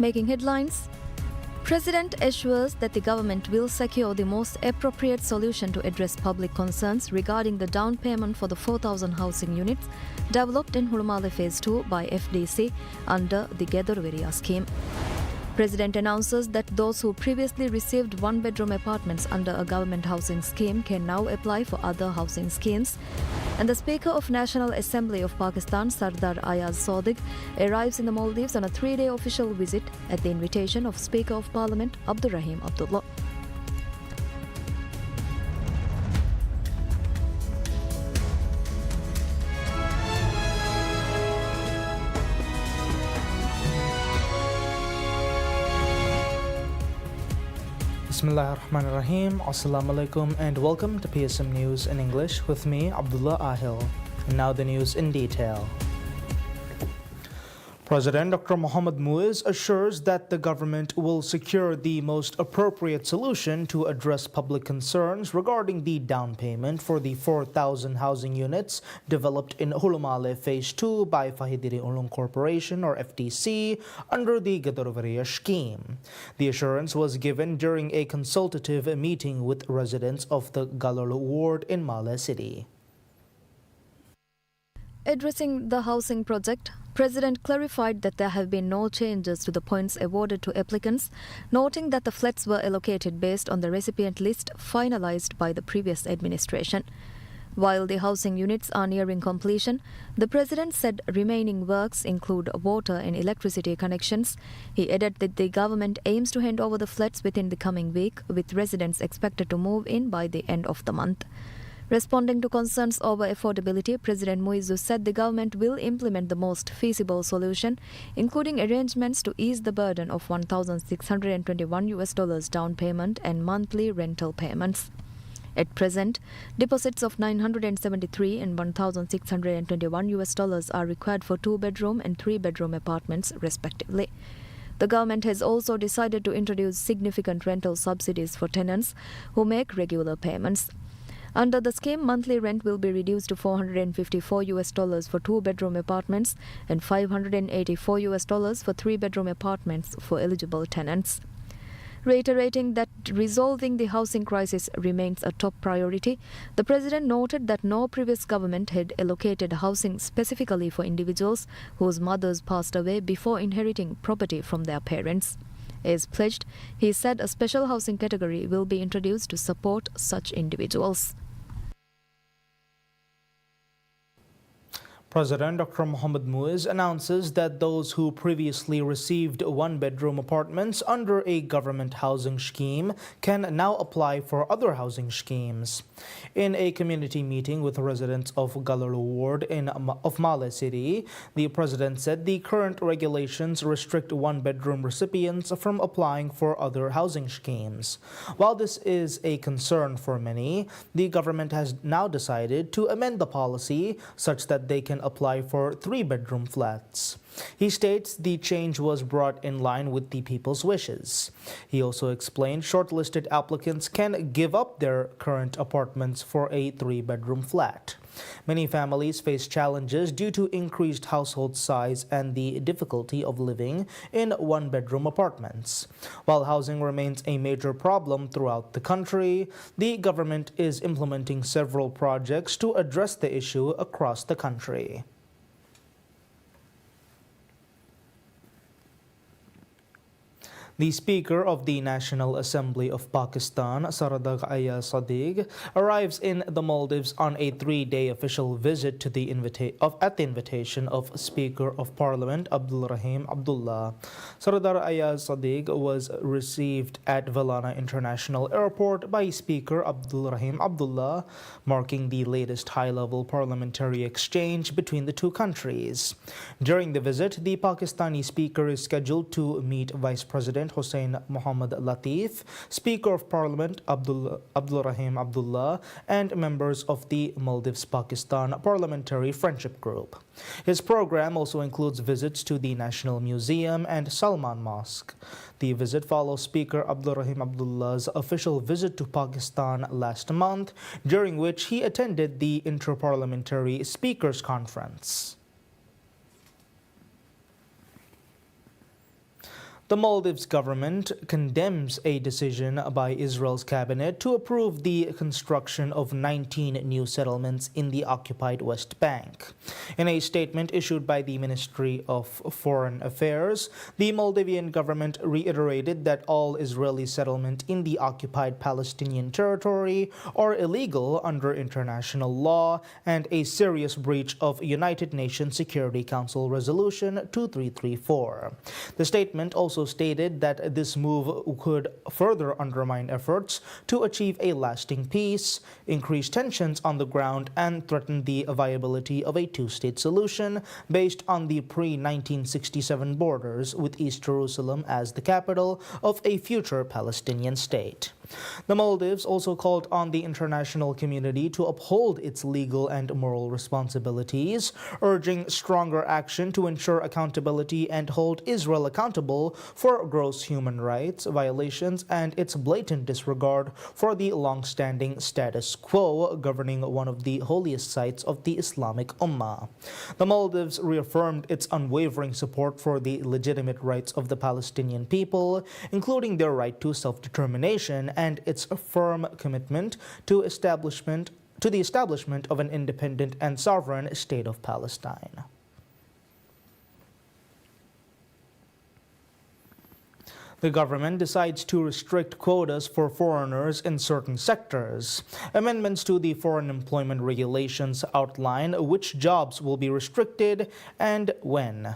Making headlines. President assures that the government will secure the most appropriate solution to address public concerns regarding the down payment for the 4,000 housing units developed in Hulumale Phase 2 by FDC under the Gedorveria scheme. President announces that those who previously received one-bedroom apartments under a government housing scheme can now apply for other housing schemes. And the Speaker of National Assembly of Pakistan, Sardar Ayaz Sadiq, arrives in the Maldives on a 3-day official visit at the invitation of Speaker of Parliament Abdur Rahim Abdullah. Bismillahirrahmanirrahim. Assalamu alaikum and welcome to PSM News in English with me, Abdullah Ahil. And now the news in detail. President Dr. Mohammad Muiz assures that the government will secure the most appropriate solution to address public concerns regarding the down payment for the 4,000 housing units developed in Hulumale Phase 2 by Fahidiri Ulum Corporation or FTC under the Gedorveria scheme. The assurance was given during a consultative meeting with residents of the Galolo ward in Male City. Addressing the housing project, President clarified that there have been no changes to the points awarded to applicants, noting that the flats were allocated based on the recipient list finalized by the previous administration. While the housing units are nearing completion, the President said remaining works include water and electricity connections. He added that the government aims to hand over the flats within the coming week, with residents expected to move in by the end of the month. Responding to concerns over affordability, President Muizu said the government will implement the most feasible solution, including arrangements to ease the burden of $1,621 down payment and monthly rental payments. At present, deposits of $973 and $1,621 are required for 2-bedroom and 3-bedroom apartments, respectively. The government has also decided to introduce significant rental subsidies for tenants who make regular payments. Under the scheme, monthly rent will be reduced to $454 for 2-bedroom apartments and $584 for 3-bedroom apartments for eligible tenants. Reiterating that resolving the housing crisis remains a top priority, the President noted that no previous government had allocated housing specifically for individuals whose mothers passed away before inheriting property from their parents. As pledged, he said a special housing category will be introduced to support such individuals. President Dr. Mohammad Muiz announces that those who previously received one-bedroom apartments under a government housing scheme can now apply for other housing schemes. In a community meeting with residents of Galolo ward of Male City, the President said the current regulations restrict one-bedroom recipients from applying for other housing schemes. While this is a concern for many, the government has now decided to amend the policy such that they can apply for 3-bedroom flats. He states the change was brought in line with the people's wishes. He also explained shortlisted applicants can give up their current apartments for a 3-bedroom flat. Many families face challenges due to increased household size and the difficulty of living in one-bedroom apartments. While housing remains a major problem throughout the country, the government is implementing several projects to address the issue across the country. The Speaker of the National Assembly of Pakistan, Sardar Ayaz Sadiq, arrives in the Maldives on a 3-day official visit to the at the invitation of Speaker of Parliament Abdur Rahim Abdullah. Sardar Ayaz Sadiq was received at Velana International Airport by Speaker Abdur Rahim Abdullah, marking the latest high-level parliamentary exchange between the two countries. During the visit, the Pakistani Speaker is scheduled to meet Vice President Hussein Mohammad Latif, Speaker of Parliament Abdur Rahim Abdullah, and members of the Maldives-Pakistan Parliamentary Friendship Group. His program also includes visits to the National Museum and Salman Mosque. The visit follows Speaker Abdur Rahim Abdullah's official visit to Pakistan last month, during which he attended the Inter-Parliamentary Speakers Conference. The Maldives government condemns a decision by Israel's cabinet to approve the construction of 19 new settlements in the occupied West Bank. In a statement issued by the Ministry of Foreign Affairs, the Maldivian government reiterated that all Israeli settlements in the occupied Palestinian territory are illegal under international law and a serious breach of United Nations Security Council Resolution 2334. The statement also stated that this move could further undermine efforts to achieve a lasting peace, increase tensions on the ground, and threaten the viability of a two-state solution based on the pre-1967 borders with East Jerusalem as the capital of a future Palestinian state. The Maldives also called on the international community to uphold its legal and moral responsibilities, urging stronger action to ensure accountability and hold Israel accountable for gross human rights violations and its blatant disregard for the long-standing status quo governing one of the holiest sites of the Islamic Ummah. The Maldives reaffirmed its unwavering support for the legitimate rights of the Palestinian people, including their right to self-determination, and its firm commitment to the establishment of an independent and sovereign state of Palestine. The government decides to restrict quotas for foreigners in certain sectors. Amendments to the foreign employment regulations outline which jobs will be restricted and when.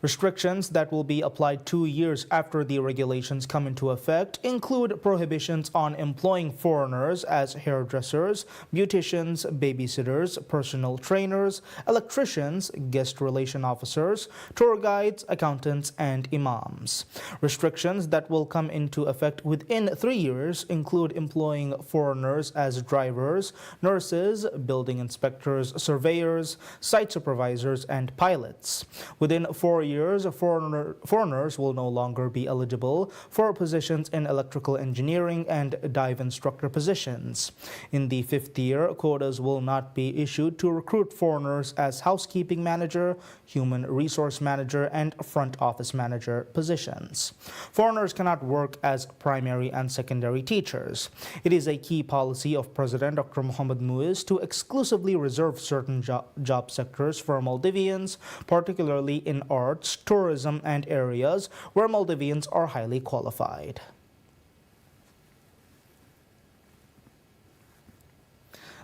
Restrictions that will be applied 2 years after the regulations come into effect include prohibitions on employing foreigners as hairdressers, beauticians, babysitters, personal trainers, electricians, guest relation officers, tour guides, accountants, and imams. Restrictions that will come into effect within 3 years include employing foreigners as drivers, nurses, building inspectors, surveyors, site supervisors, and pilots. Within 4 years, foreigners will no longer be eligible for positions in electrical engineering and dive instructor positions. In the 5th year, quotas will not be issued to recruit foreigners as housekeeping manager, human resource manager, and front office manager positions. Foreigners cannot work as primary and secondary teachers. It is a key policy of President Dr. Mohamed Muiz to exclusively reserve certain job sectors for Maldivians, particularly in arts, tourism, and areas where Maldivians are highly qualified.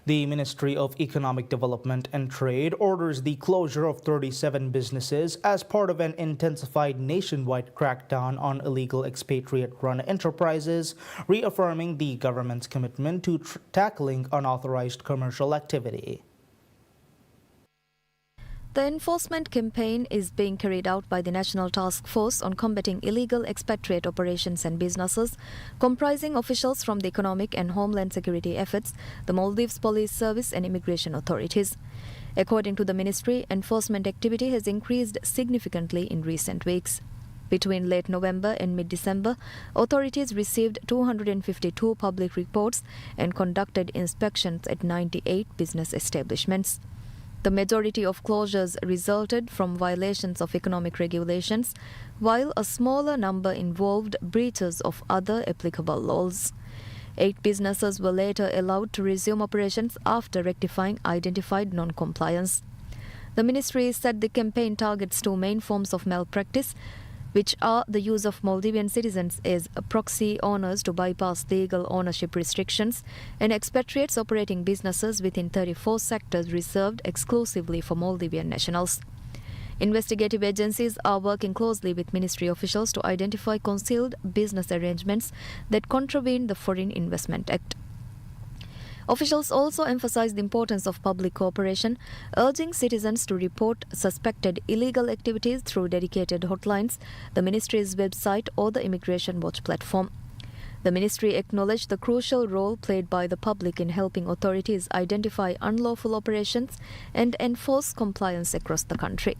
The Ministry of Economic Development and Trade orders the closure of 37 businesses as part of an intensified nationwide crackdown on illegal expatriate-run enterprises, reaffirming the government's commitment to tackling unauthorized commercial activity. The enforcement campaign is being carried out by the National Task Force on Combating Illegal Expatriate Operations and Businesses, comprising officials from the Economic and Homeland Security Efforts, the Maldives Police Service, and immigration authorities. According to the ministry, enforcement activity has increased significantly in recent weeks. Between late November and mid-December, authorities received 252 public reports and conducted inspections at 98 business establishments. The majority of closures resulted from violations of economic regulations, while a smaller number involved breaches of other applicable laws. 8 businesses were later allowed to resume operations after rectifying identified non-compliance. The ministry said the campaign targets 2 main forms of malpractice, which are the use of Maldivian citizens as proxy owners to bypass legal ownership restrictions and expatriates operating businesses within 34 sectors reserved exclusively for Maldivian nationals. Investigative agencies are working closely with ministry officials to identify concealed business arrangements that contravene the Foreign Investment Act. Officials also emphasized the importance of public cooperation, urging citizens to report suspected illegal activities through dedicated hotlines, the ministry's website, or the Immigration Watch platform. The ministry acknowledged the crucial role played by the public in helping authorities identify unlawful operations and enforce compliance across the country.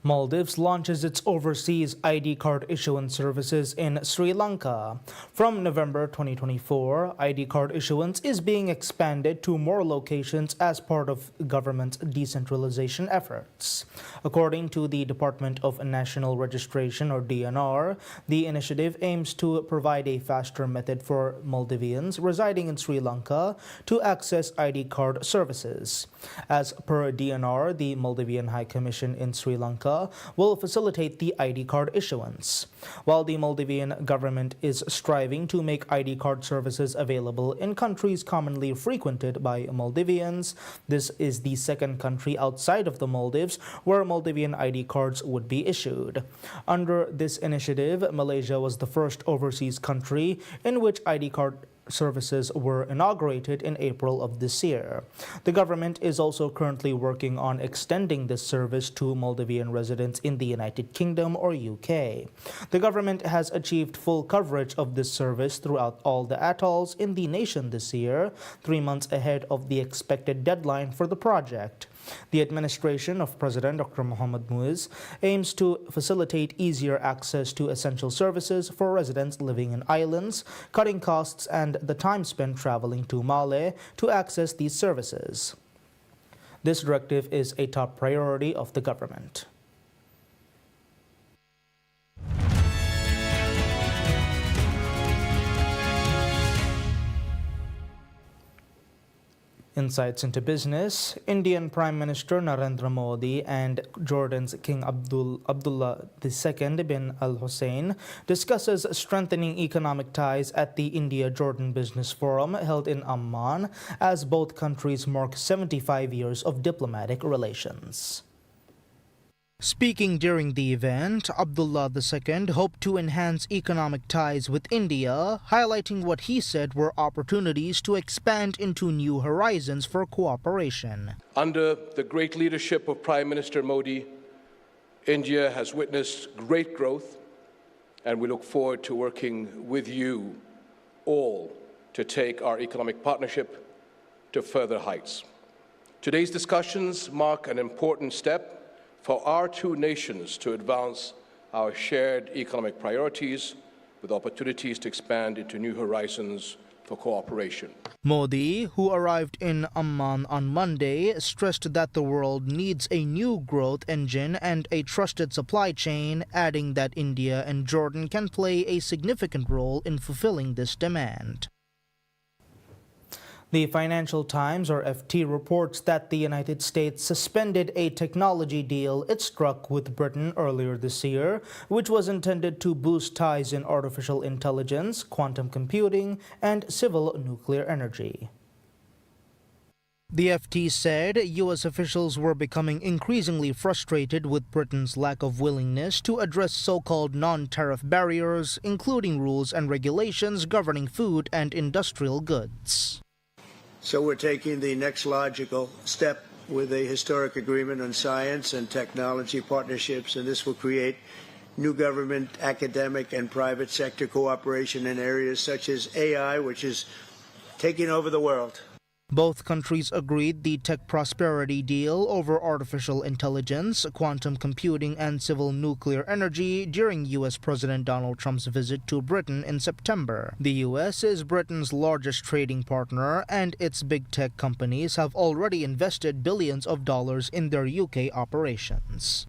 Maldives launches its overseas ID card issuance services in Sri Lanka. From November 2024, ID card issuance is being expanded to more locations as part of government's decentralization efforts. According to the Department of National Registration, or DNR, the initiative aims to provide a faster method for Maldivians residing in Sri Lanka to access ID card services. As per DNR, the Maldivian High Commission in Sri Lanka will facilitate the ID card issuance. While the Maldivian government is striving to make ID card services available in countries commonly frequented by Maldivians, this is the second country outside of the Maldives where Maldivian ID cards would be issued. Under this initiative, Malaysia was the first overseas country in which ID card services were inaugurated in April of this year. The government is also currently working on extending this service to Maldivian residents in the United Kingdom or UK. The government has achieved full coverage of this service throughout all the atolls in the nation this year, 3 months ahead of the expected deadline for the project. The administration of President Dr. Mohamed Muiz aims to facilitate easier access to essential services for residents living in islands, cutting costs and the time spent traveling to Male to access these services. This directive is a top priority of the government. Insights into business. Indian Prime Minister Narendra Modi and Jordan's King Abdullah II bin Al Hussein discusses strengthening economic ties at the India-Jordan Business Forum held in Amman as both countries mark 75 years of diplomatic relations. Speaking during the event, Abdullah II hoped to enhance economic ties with India, highlighting what he said were opportunities to expand into new horizons for cooperation. Under the great leadership of Prime Minister Modi, India has witnessed great growth, and we look forward to working with you all to take our economic partnership to further heights. Today's discussions mark an important step for our two nations to advance our shared economic priorities with opportunities to expand into new horizons for cooperation. Modi, who arrived in Amman on Monday, stressed that the world needs a new growth engine and a trusted supply chain, adding that India and Jordan can play a significant role in fulfilling this demand. The Financial Times, or FT, reports that the United States suspended a technology deal it struck with Britain earlier this year, which was intended to boost ties in artificial intelligence, quantum computing, and civil nuclear energy. The FT said U.S. officials were becoming increasingly frustrated with Britain's lack of willingness to address so-called non-tariff barriers, including rules and regulations governing food and industrial goods. So we're taking the next logical step with a historic agreement on science and technology partnerships, and this will create new government, academic, and private sector cooperation in areas such as AI, which is taking over the world. Both countries agreed the tech prosperity deal over artificial intelligence, quantum computing, and civil nuclear energy during U.S. President Donald Trump's visit to Britain in September. The U.S. is Britain's largest trading partner, and its big tech companies have already invested billions of dollars in their UK operations.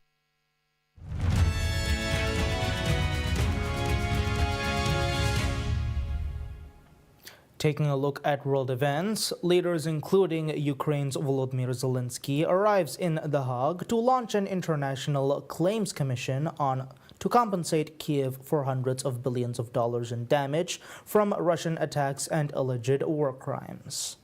Taking a look at world events, leaders including Ukraine's Volodymyr Zelensky arrives in The Hague to launch an international claims commission to compensate Kiev for hundreds of billions of dollars in damage from Russian attacks and alleged war crimes.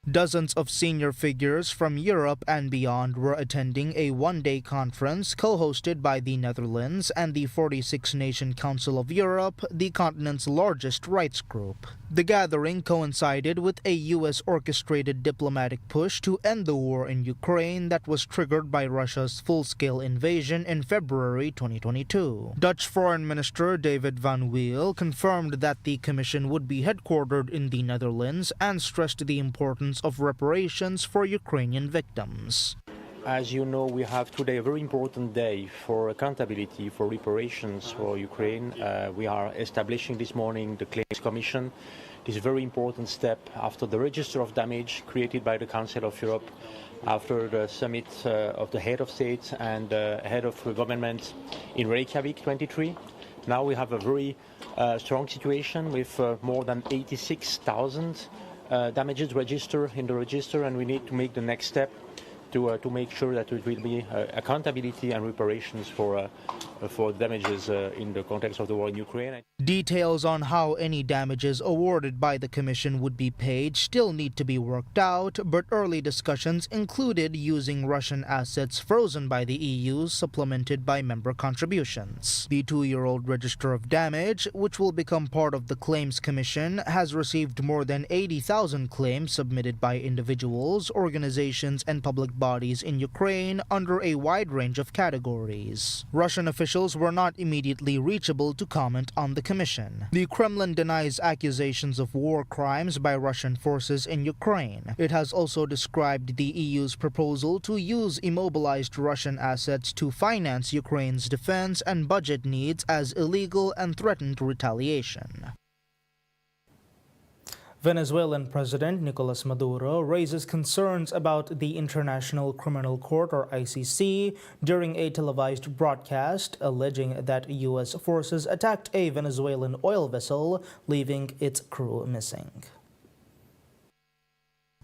Dozens of senior figures from Europe and beyond were attending a one-day conference co-hosted by the Netherlands and the 46-Nation Council of Europe, the continent's largest rights group. The gathering coincided with a U.S.-orchestrated diplomatic push to end the war in Ukraine that was triggered by Russia's full-scale invasion in February 2022. Dutch Foreign Minister David Van Wiel confirmed that the commission would be headquartered in the Netherlands and stressed the importance of reparations for Ukrainian victims. As you know, we have today a very important day for accountability, for reparations for Ukraine. We are establishing this morning the Claims Commission. This is a very important step after the register of damage created by the Council of Europe, after the summit of the head of state and head of government in Reykjavik 23. Now we have a very strong situation with more than 86,000 damages registered in the register, and we need to make the next step to make sure that it will be accountability and reparations for damages in the context of the war in Ukraine. Details on how any damages awarded by the Commission would be paid still need to be worked out, but early discussions included using Russian assets frozen by the EU supplemented by member contributions. The 2-year-old Register of Damage, which will become part of the Claims Commission, has received more than 80,000 claims submitted by individuals, organizations, and public bodies in Ukraine under a wide range of categories. Russian officials were not immediately reachable to comment on the commission. The Kremlin denies accusations of war crimes by Russian forces in Ukraine. It has also described the EU's proposal to use immobilized Russian assets to finance Ukraine's defense and budget needs as illegal and threatened retaliation. Venezuelan President Nicolas Maduro raises concerns about the International Criminal Court, or ICC, during a televised broadcast alleging that U.S. forces attacked a Venezuelan oil vessel, leaving its crew missing.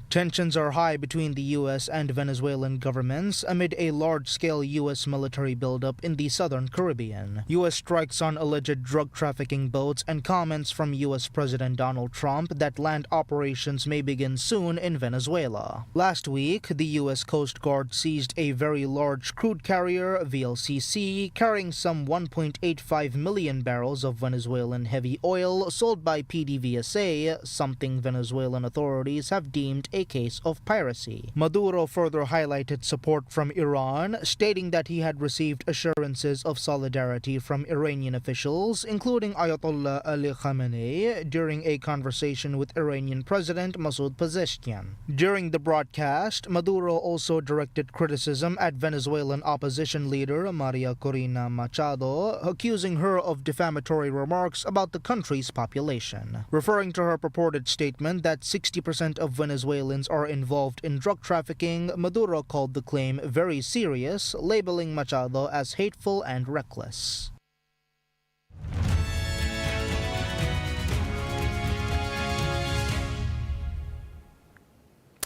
Tensions are high between the U.S. and Venezuelan governments amid a large-scale U.S. military buildup in the southern Caribbean. U.S. strikes on alleged drug trafficking boats and comments from U.S. President Donald Trump that land operations may begin soon in Venezuela. Last week, the U.S. Coast Guard seized a very large crude carrier, VLCC, carrying some 1.85 million barrels of Venezuelan heavy oil sold by PDVSA, something Venezuelan authorities have deemed a case of piracy. Maduro further highlighted support from Iran, stating that he had received assurances of solidarity from Iranian officials, including Ayatollah Ali Khamenei, during a conversation with Iranian President Masoud Pezeshkian. During the broadcast, Maduro also directed criticism at Venezuelan opposition leader Maria Corina Machado, accusing her of defamatory remarks about the country's population. Referring to her purported statement that 60% of Venezuelans are involved in drug trafficking, Maduro called the claim very serious, labeling Machado as hateful and reckless.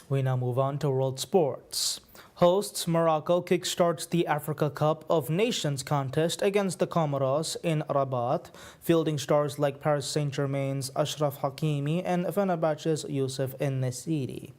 We now move on to world sports. Hosts Morocco kickstarts the Africa Cup of Nations contest against the Comoros in Rabat, fielding stars like Paris Saint-Germain's Achraf Hakimi and Fenerbahce's Youssef En-Nesyri.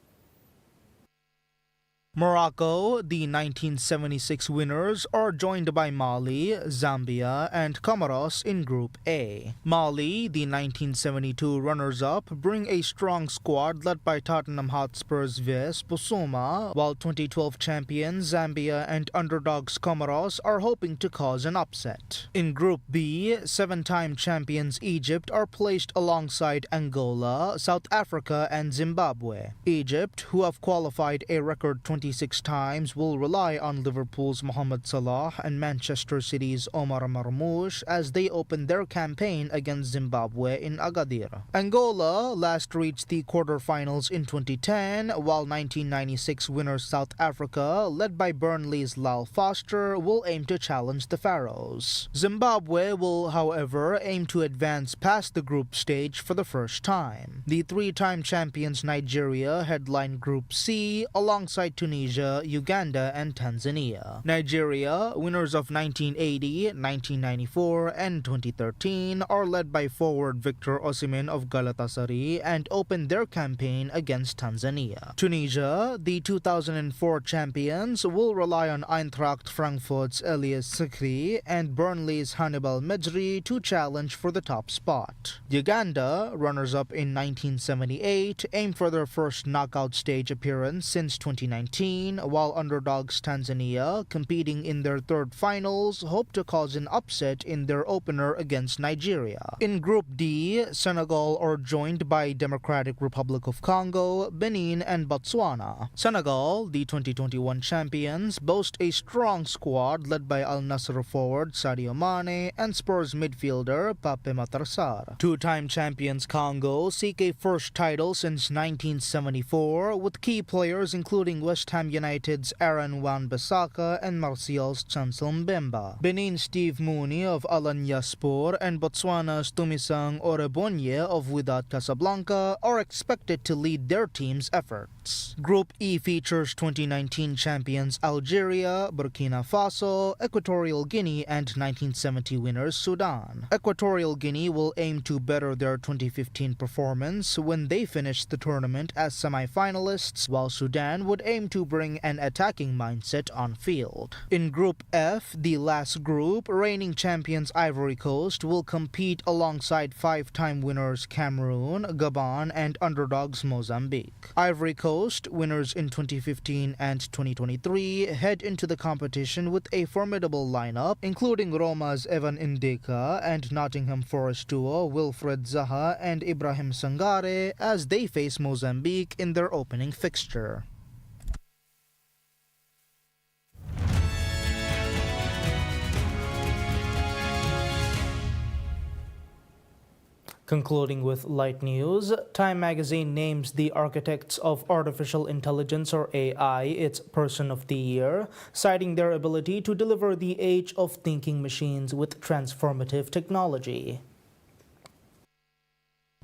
Morocco, the 1976 winners, are joined by Mali, Zambia, and Comoros in Group A. Mali, the 1972 runners-up, bring a strong squad led by Tottenham Hotspur's Vs Busuma, while 2012 champions Zambia and underdogs Comoros are hoping to cause an upset. In Group B, 7-time champions Egypt are placed alongside Angola, South Africa, and Zimbabwe. Egypt, who have qualified a record 26 times, will rely on Liverpool's Mohamed Salah and Manchester City's Omar Marmoush as they open their campaign against Zimbabwe in Agadir. Angola last reached the quarterfinals in 2010, while 1996 winners South Africa, led by Burnley's Lyle Foster, will aim to challenge the Pharaohs. Zimbabwe will, however, aim to advance past the group stage for the first time. The 3-time champions Nigeria headline Group C alongside Tunisia, Uganda, and Tanzania. Nigeria, winners of 1980, 1994, and 2013, are led by forward Victor Osimhen of Galatasaray and open their campaign against Tanzania. Tunisia, the 2004 champions, will rely on Eintracht Frankfurt's Elias Sikri and Burnley's Hannibal Mejri to challenge for the top spot. Uganda, runners-up in 1978, aim for their first knockout stage appearance since 2019 2015, while underdogs Tanzania, competing in their third finals, hope to cause an upset in their opener against Nigeria. In Group D, Senegal are joined by Democratic Republic of Congo, Benin, and Botswana. Senegal, the 2021 champions, boast a strong squad led by Al Nassr forward Sadio Mane and Spurs midfielder Pape Matar Sarr. Two-time champions Congo seek a first title since 1974, with key players including West Ham United's Aaron Wan-Bissaka and Martial's Chancel Mbemba. Benin's Steve Mooney of Alanyaspor and Botswana's Tumisang Orebonye of Wydad Casablanca are expected to lead their team's efforts. Group E features 2019 champions Algeria, Burkina Faso, Equatorial Guinea, and 1970 winners Sudan. Equatorial Guinea will aim to better their 2015 performance when they finished the tournament as semi-finalists, while Sudan would aim to bring an attacking mindset on field. In Group F, the last group, reigning champions Ivory Coast will compete alongside five-time winners Cameroon, Gabon, and underdogs Mozambique. Ivory Coast, winners in 2015 and 2023, head into the competition with a formidable lineup, including Roma's Evan Indika and Nottingham Forest duo Wilfred Zaha and Ibrahim Sangare as they face Mozambique in their opening fixture. Concluding with light news, Time magazine names the architects of artificial intelligence, or AI, its Person of the Year, citing their ability to deliver the age of thinking machines with transformative technology.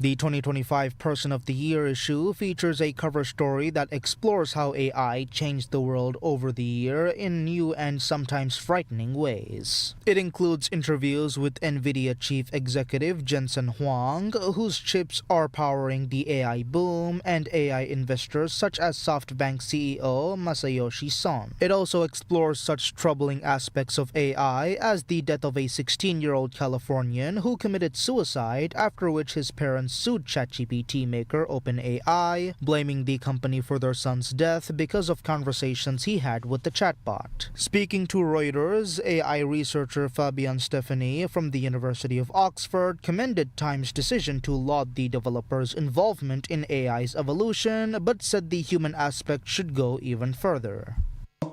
The 2025 Person of the Year issue features a cover story that explores how AI changed the world over the year in new and sometimes frightening ways. It includes interviews with NVIDIA chief executive Jensen Huang, whose chips are powering the AI boom, and AI investors such as SoftBank CEO Masayoshi Son. It also explores such troubling aspects of AI as the death of a 16-year-old Californian who committed suicide, after which his parents sued ChatGPT maker OpenAI, blaming the company for their son's death because of conversations he had with the chatbot. Speaking to Reuters, AI researcher Fabian Stefani from the University of Oxford commended Time's decision to laud the developers' involvement in AI's evolution, but said the human aspect should go even further.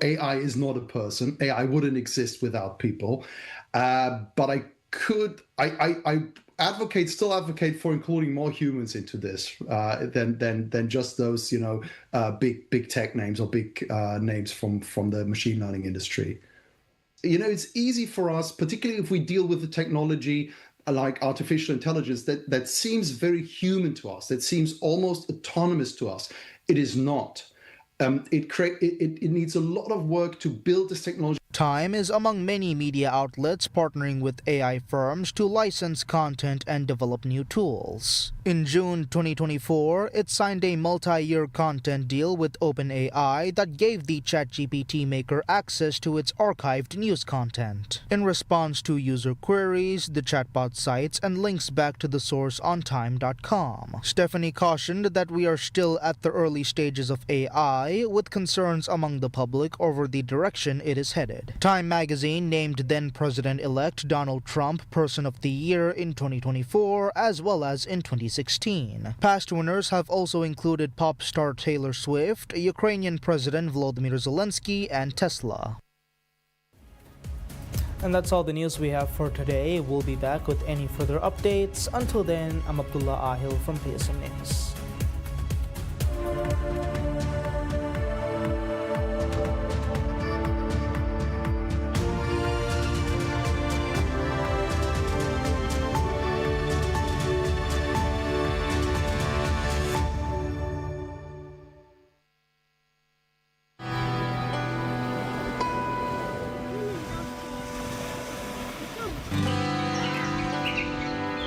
AI is not a person. AI wouldn't exist without people. But I still advocate for including more humans into this than just those, big tech names or big names from the machine learning industry. It's easy for us, particularly if we deal with the technology like artificial intelligence, that seems very human to us, that seems almost autonomous to us. It is not. It needs a lot of work to build this technology. Time is among many media outlets partnering with AI firms to license content and develop new tools. In June 2024, it signed a multi-year content deal with OpenAI that gave the ChatGPT maker access to its archived news content. In response to user queries, the chatbot cites and links back to the source on Time.com. Stephanie cautioned that we are still at the early stages of AI, with concerns among the public over the direction it is headed. Time magazine named then-President-elect Donald Trump Person of the Year in 2024 as well as in 2016. Past winners have also included pop star Taylor Swift, Ukrainian President Volodymyr Zelensky, and Tesla. And that's all the news we have for today. We'll be back with any further updates. Until then, I'm Abdullah Ahil from PSM News.